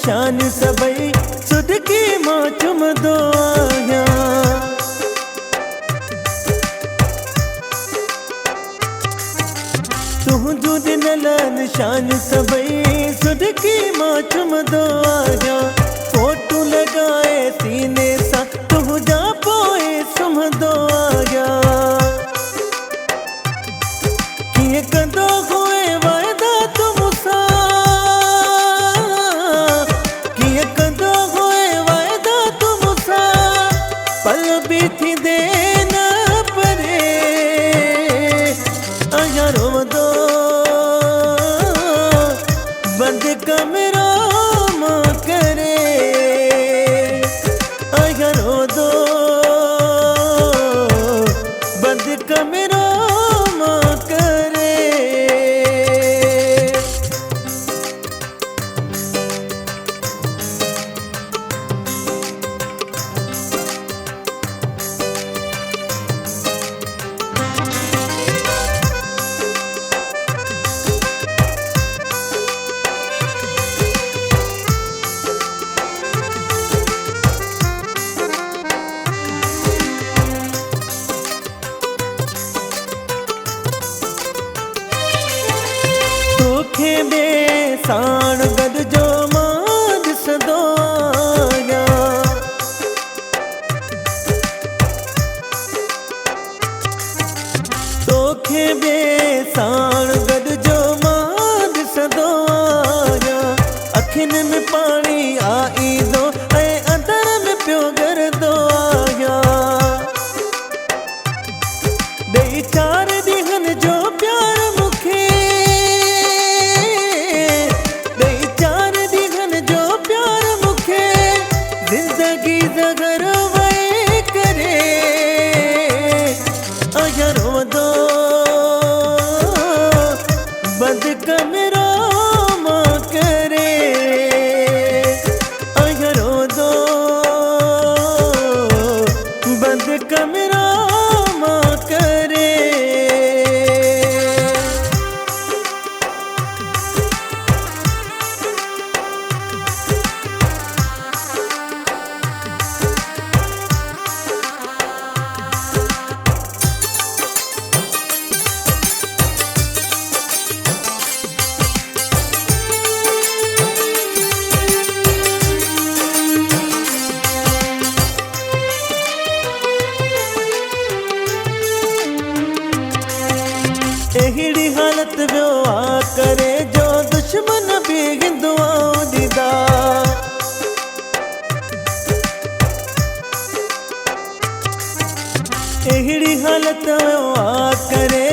शान सबई सुध की मां चुम दो आया। तुझू दिनलन शान सबई सुध की मां चुम दो आया। फोटू लगाए सीने सा तुझा पोए सुम दो आया। किए कंदो हुए वायदा तुमसा, किए कंदो हुए वायदा तुमसा, पल भी थी देना परे आया रो दो बंद कमरा मां करे आया रो दो बंद कमरा मां करे। तोखे बेसाण गद जो मां ॾिसंदो आया। तोखे बेसाण गद जो मां ॾिसंदो आया। अखियुनि में पाणी आईंदो ऐं अंदर में पियो गरंदो आया। ॾेई 4 ॾींहंनि जो प्यार मूंखे, ॾेई 4 ॾींहंनि जो प्यार मूंखे, ज़िंदगी ज़गर वही करे आया रो दो बंद कमरा मां करे आया रो दो बंद कमरा मां करे। एहिड़ी हालत वियो आ करे जो दुश्मन भी हिंदुआं ॾींदा। एहिड़ी हालत वियो आ करे